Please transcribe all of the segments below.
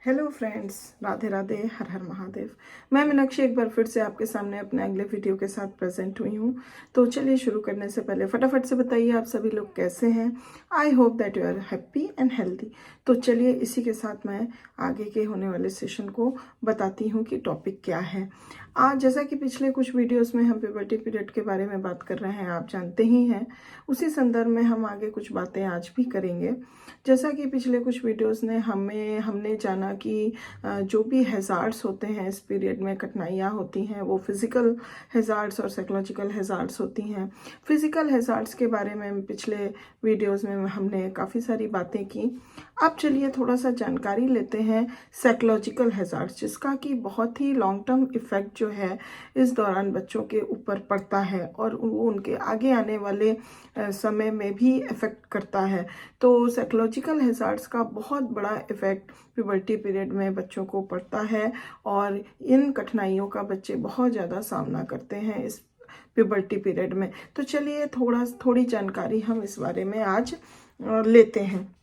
Hello friends, Radhe Radhe, हर हर महादेव। मैं मीनाक्षी एक बार फिर से आपके सामने अपने अगले वीडियो के साथ प्रेजेंट हुई हूँ। तो चलिए शुरू करने से पहले फटाफट से बताइए आप सभी लोग कैसे हैं। I hope that you are happy and healthy. तो चलिए इसी के साथ मैं आगे के होने वाले सेशन को बताती हूँ कि टॉपिक क्या है। आज जैसा कि पिछले कुछ वीडियोस में हम प्यूबर्टी पीरियड के बारे में बात कर रहे हैं, आप जानते ही हैं, उसी संदर्भ में हम आगे कुछ बातें आज भी करेंगे। जैसा कि पिछले कुछ वीडियोस ने हमने जाना कि जो भी हैज़ार्ड्स होते हैं इस पीरियड में, कठिनाइयाँ होती हैं, वो फिज़िकल हैज़ार्ड्स और साइकोलॉजिकल हैज़ार्ड्स होती हैं। फिज़िकल हैज़ार्ड्स के बारे में पिछले वीडियोस में हमने काफ़ी सारी बातें की। अब चलिए थोड़ा सा जानकारी लेते हैं साइकोलॉजिकल हैज़ार्ड्स, जिसका कि बहुत ही लॉन्ग टर्म इफ़ेक्ट जो है इस दौरान बच्चों के ऊपर पड़ता है और वो उनके आगे आने वाले समय में भी इफ़ेक्ट करता है। तो साइकोलॉजिकल हैज़ार्ड्स का बहुत बड़ा इफ़ेक्ट प्यूबर्टी पीरियड में बच्चों को पड़ता है और इन कठिनाइयों का बच्चे बहुत ज़्यादा सामना करते हैं इस प्यूबर्टी पीरियड में। तो चलिए थोड़ी जानकारी हम इस बारे में आज लेते हैं।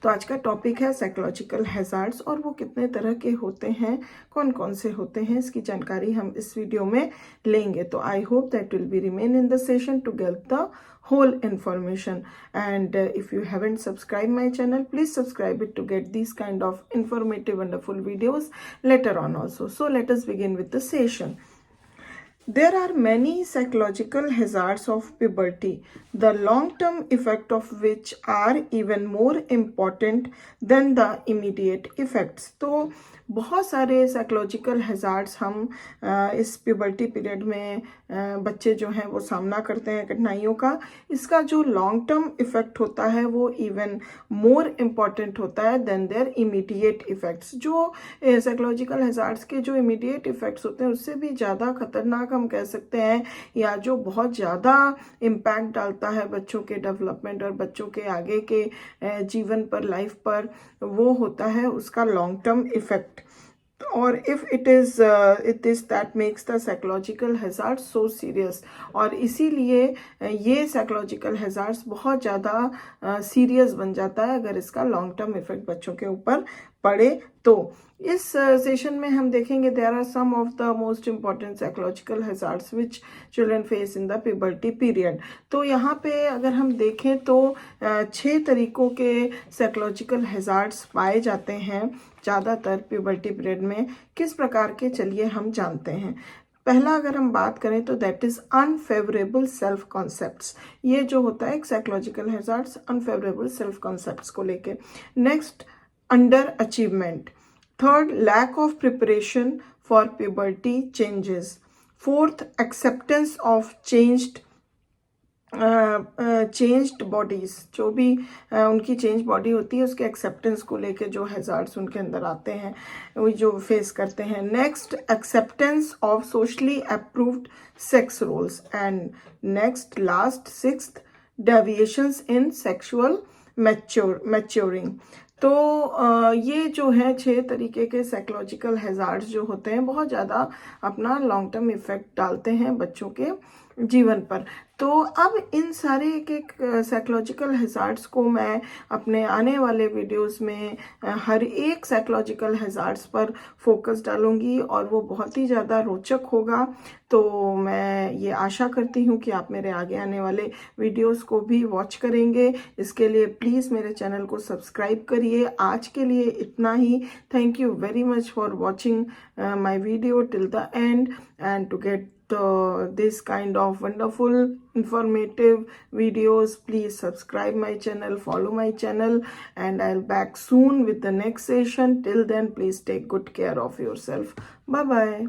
तो आज का टॉपिक है साइकोलॉजिकल हैज़ार्ड्स और वो कितने तरह के होते हैं, कौन कौन से होते हैं, इसकी जानकारी हम इस वीडियो में लेंगे। तो I hope that will be remain in the session to get the whole information. And if you haven't subscribed my channel, please subscribe it to get these kind of informative wonderful videos later on also. So let us begin with the session. There are many psychological hazards of puberty, the long-term effect of which are even more important than the immediate effects. तो बहुत सारे psychological hazards हम इस puberty period में बच्चे जो हैं वो सामना करते हैं कठिनाइयों का। इसका जो लॉन्ग टर्म इफ़ेक्ट होता है वो इवन मोर इम्पॉर्टेंट होता है देन देयर इमीडिएट इफ़ेक्ट्स। जो साइकोलॉजिकल हैज़ार्ड्स के जो इमीडिएट इफ़ेक्ट्स होते हैं उससे भी ज़्यादा खतरनाक हम कह सकते हैं, या जो बहुत ज़्यादा इम्पैक्ट डालता है बच्चों के डेवलपमेंट और बच्चों के आगे के जीवन पर, लाइफ पर, वो होता है उसका लॉन्ग टर्म इफ़ेक्ट। और if it is that makes the psychological hazard so serious. और इसीलिए ये साइकोलॉजिकल हैज़ार्ड्स बहुत ज़्यादा सीरियस बन जाता है अगर इसका लॉन्ग टर्म इफेक्ट बच्चों के ऊपर पड़े। तो इस सेशन में हम देखेंगे there are some of the most important psychological hazards which children face in the puberty period. तो यहाँ पे अगर हम देखें तो 6 तरीकों के साइकोलॉजिकल हैज़ार्ड्स पाए जाते हैं ज़्यादातर प्यूबर्टी पीरियड में। किस प्रकार के, चलिए हम जानते हैं। पहला अगर हम बात करें तो that is unfavourable self concepts. ये जो होता है एक psychological hazards unfavourable self concepts को लेके। Next, under achievement. Third, lack of preparation for puberty changes. Fourth, acceptance of changed bodies. जो भी उनकी चेंज बॉडी होती है उसके एक्सेप्टेंस को लेके जो हैज़ार्ड्स उनके अंदर आते हैं वो जो फेस करते हैं। Next, acceptance of socially approved sex roles. And next, last, sixth, deviations in sexual maturing. तो ये जो है 6 तरीके के साइकोलॉजिकल हैज़ार्ड्स जो होते हैं बहुत ज़्यादा अपना लॉन्ग टर्म इफ़ेक्ट डालते हैं बच्चों के जीवन पर। तो अब इन सारे एक एक साइकोलॉजिकल हैज़ार्ड्स को मैं अपने आने वाले वीडियोस में हर एक साइकोलॉजिकल हैज़ार्ड्स पर फोकस डालूंगी और वो बहुत ही ज़्यादा रोचक होगा। तो मैं ये आशा करती हूँ कि आप मेरे आगे आने वाले वीडियोस को भी वॉच करेंगे। इसके लिए प्लीज़ मेरे चैनल को सब्सक्राइब करिए। आज के लिए इतना ही। Thank you very much for watching my video till the end and to get this kind of wonderful informative videos, please subscribe my channel, follow my channel, and I'll back soon with the next session. Till then, please take good care of yourself. Bye bye.